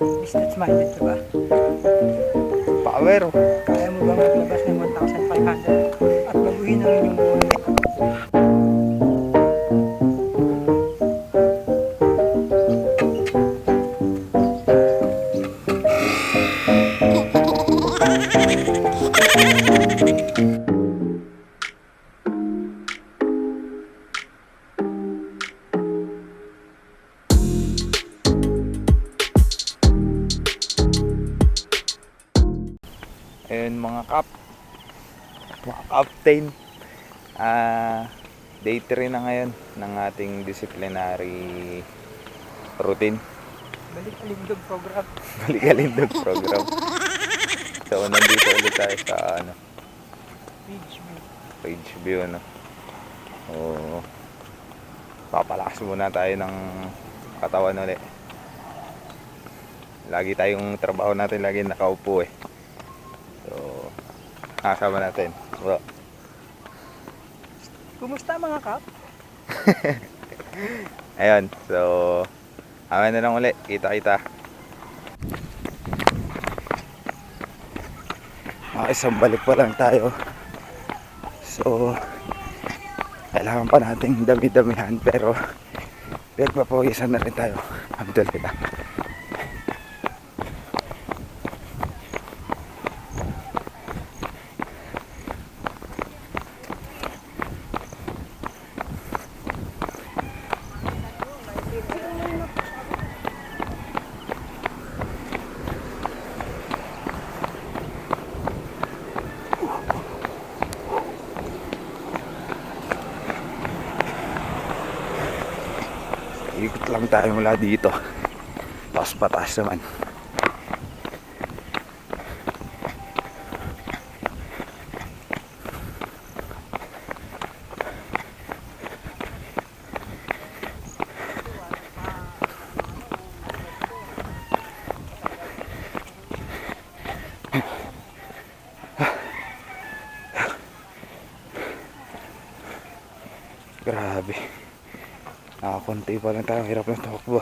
Business minded ka ba? Power. Kaya mo ba maglabas ng 1,500 at baguhin ang inyong buhay? Ayun mga captain, day 3 na ngayon ng ating disciplinary routine. Balik alindog program. Balikalindog program. So nandito ulit tayo sa page view o papalakas muna tayo ng katawan ulit. Lagi tayong trabaho natin lagi nakaupo eh. So, kasama natin. Bro. Kumusta mga kap? Ayun. So, amin na lang ulit. Kita-kita. Isang balik pa lang tayo. So, kailangan pa nating dami-damihan. Pero, pinagpapawisan na rin tayo. Alhamdulillah. Ikot lang tayo mula dito. Tapos pataas naman. Grabe. Nakakunti pa lang tayo. Hirap ng takbo.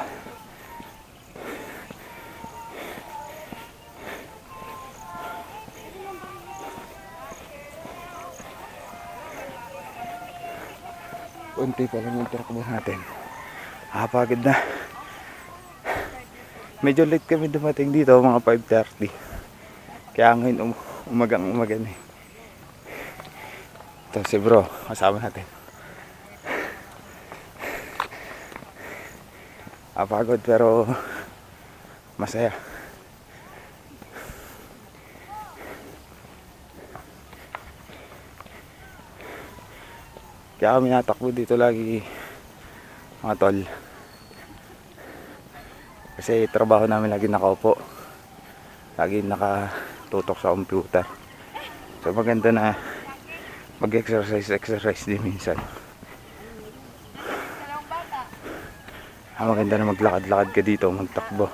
Kunti pa lang yung takbo natin. Nakapagod na. Medyo late kami dumating dito, mga 5:30. Kaya ngayon umagang-umaga na eh. Ito si bro, kasama natin. Pagod pero masaya. Kaya kami natakbo dito lagi mga tol. Kasi trabaho namin lagi nakaupo. Lagi nakatutok sa computer. So maganda na mag-exercise din minsan. Maganda na maglakad-lakad ka dito, magtakbo.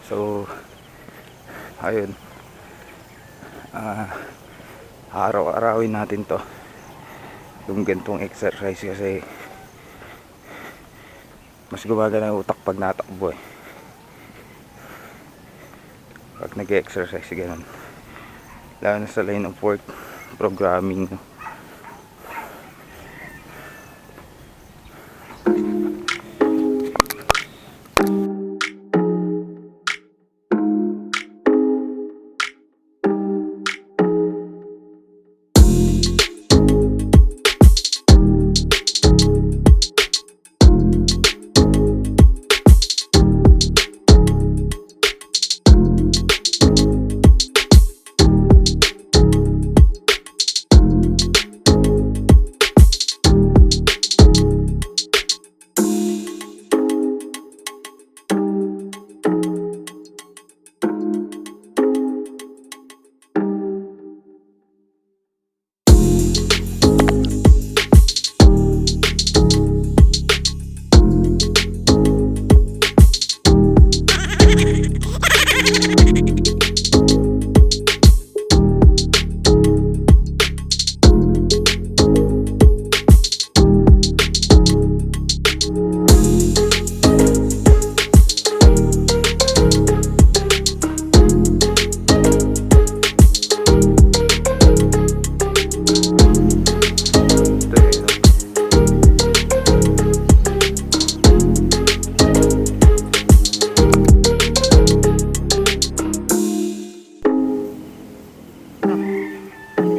So, ayun. Araw-arawin natin to. Yung gantong exercise kasi mas gumagana ang utak pag natakbo eh. Pag nag-exercise ganun, lalo na sa line of work, programming.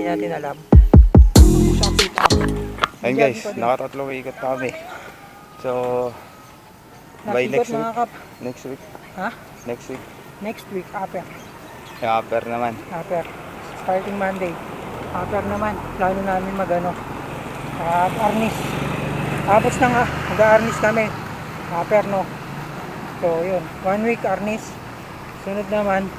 hindi natin alam. Shock sit up. Ayun guys, nakatatlong ikot kami. So, by Nakikot next week. mga kap. Next week. Ha? Next week. Next week, upper. Upper naman. Upper. Starting Monday. Upper naman. Plano namin mag-ano. Arnis. Tapos na nga. Mag-arnis kami. Upper no. So, yun. 1 week arnis. Sunod naman.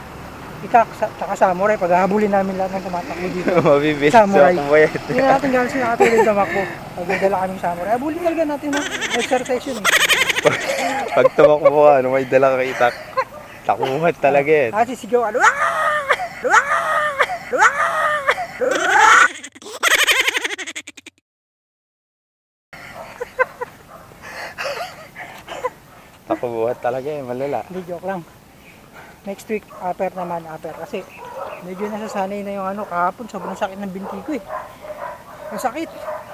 Itak. Tsaka samurai. Paghahabulin namin lahat ng tumatakbo dito. Mabibilis Samurai. ako ba yan? Hindi na natin gano'n sila katulad tumakbo. Pagdadala kaming samurai. Habulin talaga natin no. Exercise yun eh. Pag tumakbo ka, ano may dala ka itak. Takumat talaga yan. Sisigaw ka. Luwak! Luwak! Luwak! Takubuhat talaga yan, malala. Hindi, joke lang. Next week, upper naman, upper. Kasi medyo nasasanay na yung ano, kahapon sobrang sakit ng binti ko eh. Ang sakit.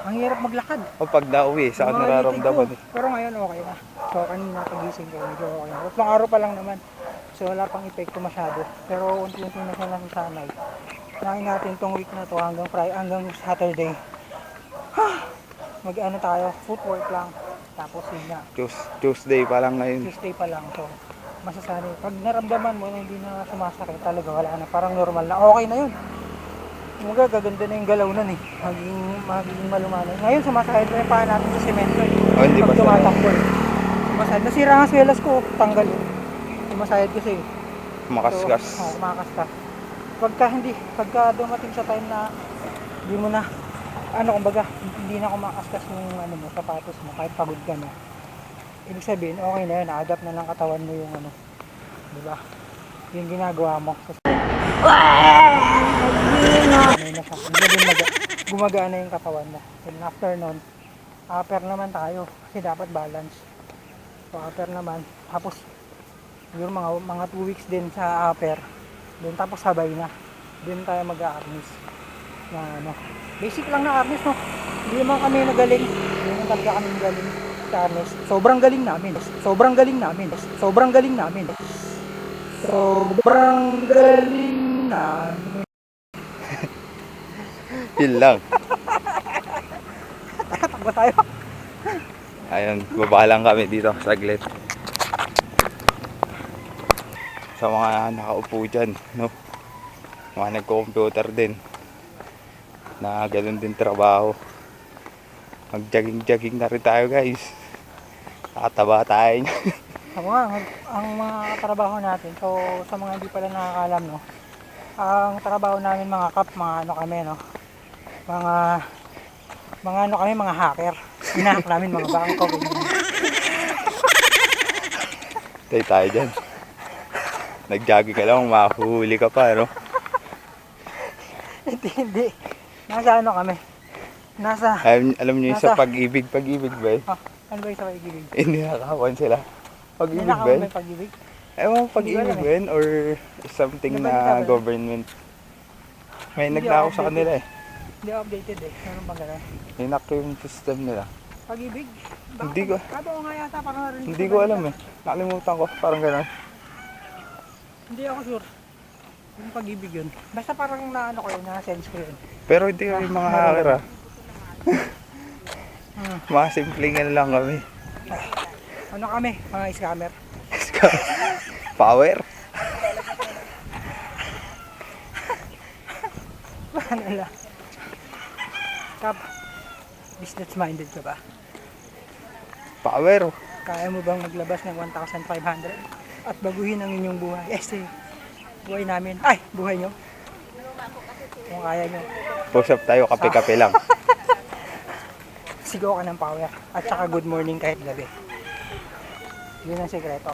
Ang hirap maglakad. O pag nauwi, saan Yung mga nararamdaman? litig ko. Pero ngayon okay na. So kanina pagising ko, medyo okay na. 3 araw pa lang naman. So wala pang epekto masyado. Pero unti-unti na siya nasasanay. Kinain natin tong week na to hanggang Friday, hanggang Saturday. Mag-ano tayo, footwork lang. Tapos yun nga, Tuesday pa lang ngayon. Tuesday pa lang. So masasanay. Pag naramdaman mo na hindi na sumasakit talaga, wala na. Parang normal na. Okay na yun. Mga gaganda na yung galaw nun eh. Magiging malumanay. Ngayon sumasahid na yung paa natin sa semento eh. Oh, hindi ba Pag tumatakbo eh. Sumasahid. Nasira ang swelas ko. Tanggal eh. Sumasahid kasi eh. Makaskas. So, makaskas. Pagka dumating sa time na hindi mo na, kumbaga, hindi na kumakaskas yung ano mo, sapatos mo, kahit pagod ka na. Ibig sabihin, okay na yun. Na-adapt na ng katawan mo yung ano. Diba? Yung ginagawa mo. Gumagaan na yung katawan mo. And after nun, upper naman tayo kasi dapat balance. So upper naman, tapos yung mga 2 weeks din sa upper, then tapos sabay na din tayo mag-arnis na ano, basic lang na arnis no. Hindi naman kami nagaling, hindi naman talaga kami nagaling sa arnis. Sobrang galing namin. Sobrang galing namin. Sobrang galing namin. Sobrang galing namin. Yun lang. Takbo tayo. Ayun, baba lang kami dito saglit. Sa mga nakaupo dyan, no? Mga nagko-computer din. Na ganun din trabaho. Mag-jogging na rin tayo guys. Nakataba tayo. Ang mga trabaho natin, so sa mga hindi pala nakakalam, no? Ang trabaho namin mga kap, mga ano kami, no? Mga ano kami, mga hacker. Hinahack namin mga bangko. Tayo dyan. Nag-jogging ka lang, mahuhuli ka pa, no? Hindi. Nasa ano kami? Alam niyo yung sa pag-ibig ba eh? Ano ba yung sa pag-ibig? Ninakawan sila. Pag-ibig ba Ninakawan yun? ba yung pag-ibig? Ewan ko pag-ibig ba yun? Or something Ano ba yun? na government? May Hindi nagnakaw ako sa kanila eh. Hindi ako updated eh. Meron bang gano'n? Hinak yung system nila. Pag-ibig? Hindi ko. Kato ko nga yata, parang narinig Hindi ko alam eh. Nakalimutan ko. Parang gano'n. Hindi ako sure. Yung pag-ibig yun. Basta parang naano ko yun, na-sense ko yun. Pero hindi kami mga hacker ah. Mga simpleng ano lang kami. Ano kami? Mga scammer. Power. Ano lang. Kap, business-minded ka ba? Power. Kaya mo bang maglabas ng 1,500 at baguhin ang inyong buhay? Buhay namin. Ay, buhay nyo. Kung kaya nyo. Push up tayo, kape-kape lang. Sigaw ka ng power. At saka good morning kahit gabi. Yun ang sekreto.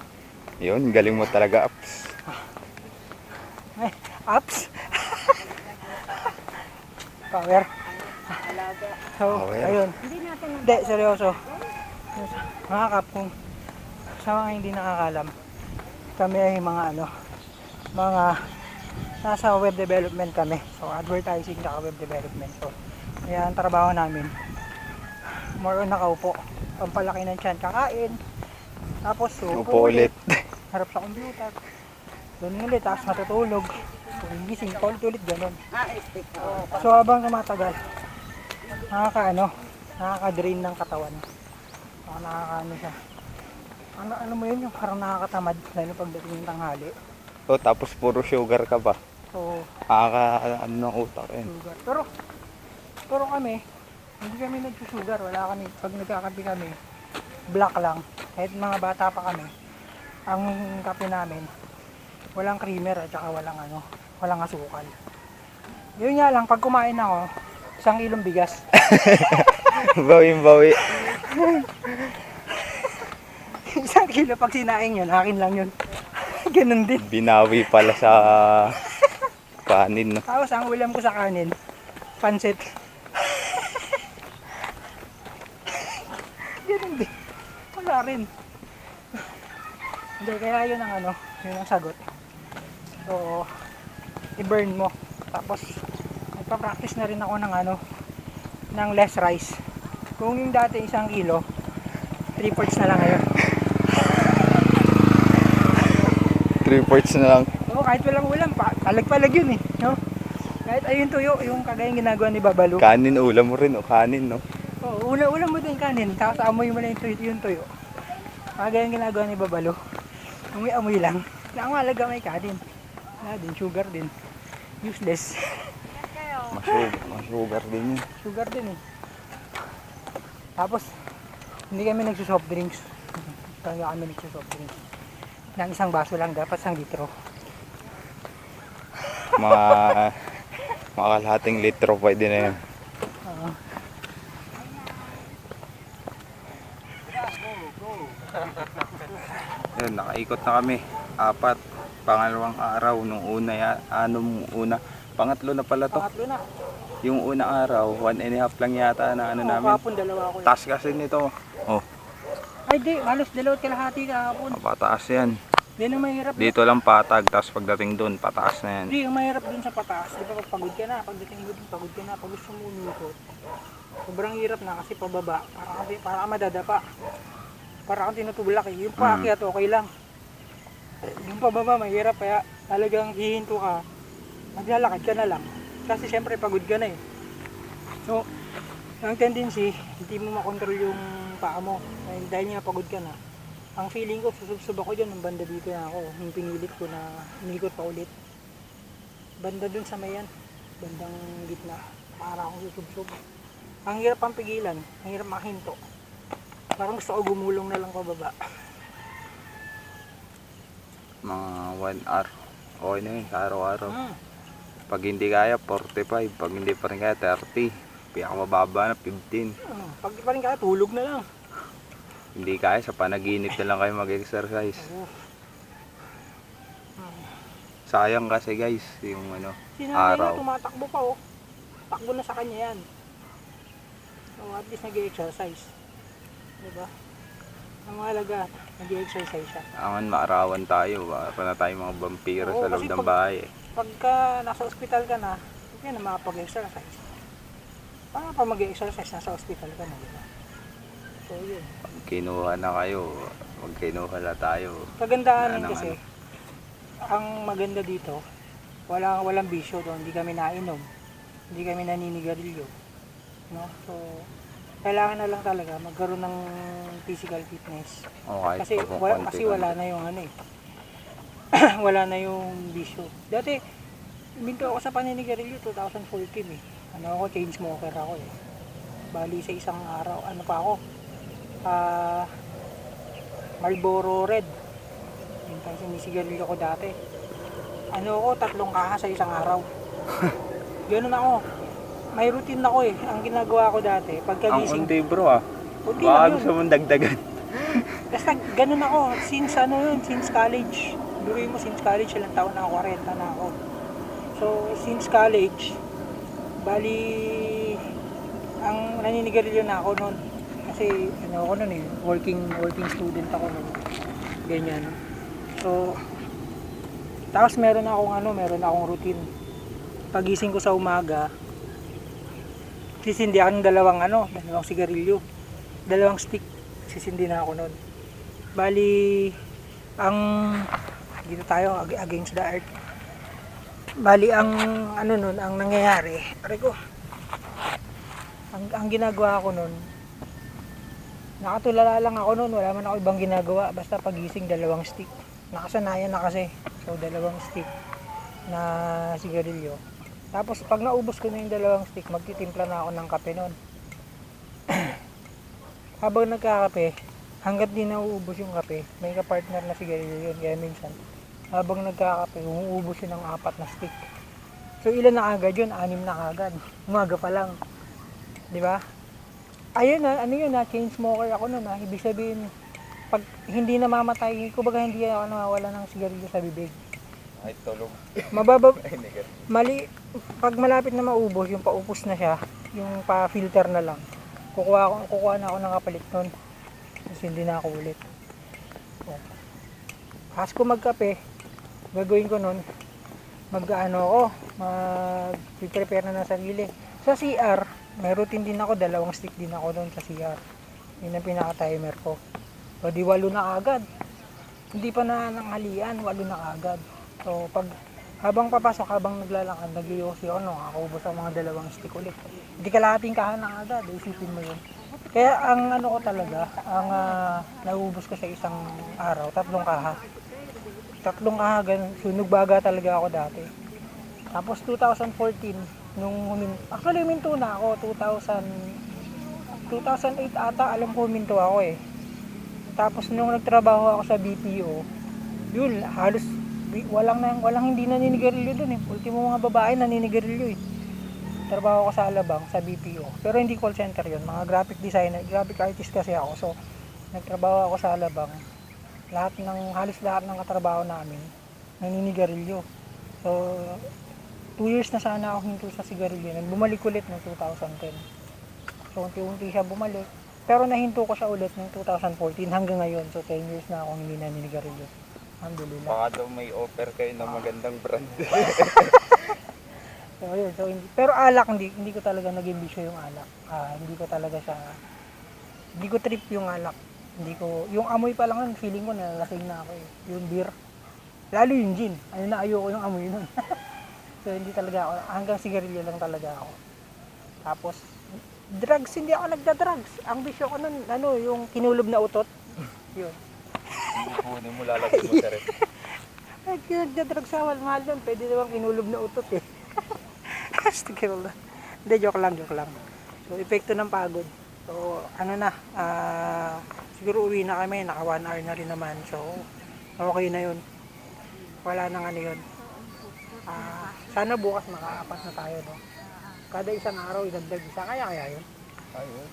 Yun, galing mo talaga, Ups. Ay, ups. Power. So, Power. ayun. Hindi, seryoso. Mga kap, kung sa mga hindi nakakalam, kami ay mga nasa web development kami. So, advertising na web development. So, kaya ang trabaho namin, more on nakaupo. Pampalaki ng tiyan, kakain. Tapos, Upo ulit. Harap sa computer. Doon ulit, tapos matutulog. Gising, paulit-ulit ganun. So habang tumatagal, nakaka-drain ng katawan. Nakakaano siya. Ano mo yun, yung parang nakakatamad, lalo pagdating ng tanghali. O tapos puro sugar ka ba? So, Ano ng utak yun. sugar. Pero kami, hindi kami nagsusugar. Wala kami, pag nagkakape kami, black lang. Kahit mga bata pa kami, ang kape namin, walang creamer at saka walang asukal. Yun nga lang, pag kumain ako, 1 kilong bigas. Bawi. 1 kilo pag sinaing yun, akin lang yun. Ganun din. Binawi pala sa kanin. No? Tapos ang ulam ko sa kanin, pansit. Ganun din. Wala rin. Hindi, kaya yun ang sagot. So, i-burn mo. Tapos, nagpa-practice na rin ako ng less rice. Kung yung dati 1 kilo, 3/4 na lang ngayon. 3/4 na lang. Oo, kahit walang ulam, palag-palag yun eh. No? Kahit ayun tuyo, yung kagayang ginagawa ni Babalu. Kanin ulam mo rin o kanin no? Oo, ulam mo din kanin, tapos amoy mo na yung tuyo. Kagayang ginagawa ni Babalu. Amoy lang. Na ang malaga may kanin. Wala din, sugar din. Useless. Masugar din yun. Sugar din eh. Tapos, hindi kami nagsusoft drinks. Talaga kami nagsusoft drinks. Nang 1 baso lang, dapat 1 litro. Mga kalahating litro pwede na yun. Oo. Yun, nakaikot na kami. 4, pangalawang araw nung pangatlo na pala to. Pangatlo na. Yung unang araw, 1.5 lang yata na namin. Kahapon 2 ako yun. Taas kasi nito. Oh, Ay di, halos 2 kalahati kahapon. pataas yan. Hindi na mahirap. Dito lang patag, tapos pagdating doon, pataas na yan. Hindi, yung mahirap dun sa pataas. Di ba pag pagod ka na, pagdating mo dun, pagod ka na, pag gusto mo umikot. Sobrang hirap na kasi pababa. Para ka madadapa. Para kang tinutulak eh. Yung paakyat okay lang. Yung pababa mahirap kaya talagang hihinto ka. Maglalakad ka na lang. Kasi siyempre pagod ka na eh. So, ang tendency, hindi mo makontrol yung paa mo. Dahil nga pagod ka na. Ang feeling ko, susubsob ako dyan, ng banda dito na ako. Yung pinilit ko na umikot pa ulit. Banda dun sa mayan. Bandang gitna. Para akong susubsob. Ang hirap ang pigilan. Ang hirap makinto. Parang gusto ko gumulong na lang pababa. Mga 1 hour. Okay na yun, sa araw-araw. Pag hindi kaya, 45. Pag hindi pa rin kaya, 30. Pinakamababa na, 15. Pag di pa rin kaya, tulog na lang. Hindi kaya, sa panaginip na lang kayo mag-exercise. Sayang kasi guys, yung Sinanay araw. na, tumatakbo pa oh. Takbo na sa kanya yan. So at least nag-exercise. Diba? Ang mahalaga, nag-exercise siya. Angan maarawan tayo, para na tayo mga vampiro Oo, sa loob kasi ng bahay. Pagka nasa ospital ka na, hindi na makapag-exercise. Paano pa mag-exercise nasa ospital ka na, diba? So yun. Pag kinuha na kayo, pag kinuha na tayo. Kagandaan Wala kasi, nang ang maganda dito, walang bisyo doon, hindi kami nainom, hindi kami naninigarilyo. No? So, kailangan na lang talaga magkaroon ng physical fitness. Okay, Kasi wala na yung wala na yung bisyo. Dati, minto ako sa paninigarilyo 2014 eh. Ako, chain smoker ako eh. Bali sa isang araw, pa ako? Marlboro Red. Yung sinisigarilyo ko dati. Ako, 3 kaha sa isang araw. Ganun ako. May routine ako eh. Ang ginagawa ko dati, Ang pagkagising. undi bro Unti baka lang gusto yun. mong dagdagan. Basta ganun ako. Since college. Duruin mo, since college, ilang taon na ako, 40 na ako. So, since college, bali, ang naninigarilyo na ako noon. Kasi, ako noon eh, working student ako noon. Ganyan. So, tapos meron akong routine. Pagising ko sa umaga, sisindi ako ng dalawang sigarilyo. 2 stick, sisindi na ako noon. Bali, dito tayo against the earth. Bali, ang ano nun, ang nangyayari, pare ko, ang ginagawa ko nun, nakatulala lang ako nun, wala man ako ibang ginagawa, basta pagising 2 stick. Nakasanayan na kasi, so 2 stick na sigarilyo. Tapos pag naubos ko na yung 2 stick, magtitimpla na ako ng kape nun. Habang nagkakape, hanggat di nauubos yung kape, may kapartner na sigarilyo yun, kaya minsan, habang nagkakape, umuubos yun ng 4 na stick. So ilan na agad yun? 6 na agad. Umaga pa lang. Di ba? Ayun na, ano yun na, chain smoker ako nun ha. Ibig sabihin, pag hindi namamatay, kumbaga hindi ako nawawala ng sigarilyo sa bibig. Ay, tulog. Mababa, mali, pag malapit na maubos, yung paupos na siya, yung pa-filter na lang, kukuha na ako ng kapalit nun. Tapos hindi na ako ulit. So, as ko magkape, gagawin ko nun, mag-ano ako, mag-prepare na ng sarili. Sa CR, may routine din ako, 2 stick din ako doon sa CR. Yun ang pinaka-timer ko. So di 8 na agad. Hindi pa na nanghalian, 8 na agad. So pag habang papasok, habang naglalakad, nag-iossi ako, nakaubos ang mga 2 stick ulit. Hindi kalahating kaha na agad, isipin mo yun. Kaya ang ano ko talaga, ang nauubos ko sa isang araw, 3 kaha. 3 kaha, ganun, sunog baga talaga ako dati. Tapos 2014, actually huminto na ako, 2008 ata, alam ko huminto ako eh. Tapos nung nagtrabaho ako sa BPO, yun, halos walang hindi naninigarilyo dun eh. Ultimo mga babae naninigarilyo eh. Trabaho ko sa Alabang, sa BPO. Pero hindi call center yun, mga graphic designer, graphic artist kasi ako. So, nagtrabaho ako sa Alabang. Halos lahat ng katrabaho namin, naninigarilyo. So, 2 years na sana ako hinto sa sigarilyo. Bumalik ulit noong 2010. So, unti-unti siya bumalik. Pero nahinto ko siya ulit noong 2014 hanggang ngayon. So, 10 years na akong hindi naninigarilyo. Alhamdulillah. Baka daw may offer kayo ng magandang brand. So, yun. So, pero alak, hindi ko talaga naging bisyo yung alak. Hindi ko talaga siya, hindi ko trip yung alak. Yung amoy pa lang, feeling ko nalasing na ako eh. Yung beer. Lalo yung gin. Ayoko yung amoy nun. So, hindi talaga ako, hanggang sigarilyo lang talaga ako. Tapos, drugs, hindi ako nagda-drugs. Ang bisyo ko nun, yung kinulob na utot. Yun. Hindi kunin mo, lalagyan mo sa rin. Ay, nagda-drugs sa mahal nun. Pwede naman kinulob na utot eh. Astagfirullah. Hindi, joke lang. So, epekto ng pagod. So, siguro uwi na kami, naka 1 hour na rin naman. So, okay na yun. Wala nang ano yun. Sana bukas maka-4 na tayo, no? Kada isang araw, idagdag isa. Kaya yun? Ayun.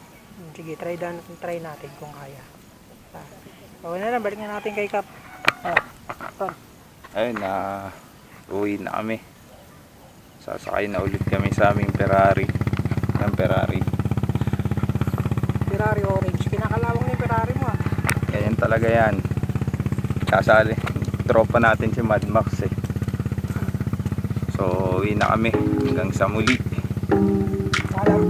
Sige, try natin kung kaya. Okay na lang, balik na natin kay Kap. Ton. Ayun, uwi na kami. Sasakay na ulit kami sa aming Ferrari. Ferrari orange. Kinakalawang ni Ferrari mo ah. Ganyan talaga yan. Kasali. Tropa natin si Mad Max eh. So, uwi na kami. Hanggang sa muli. Salam.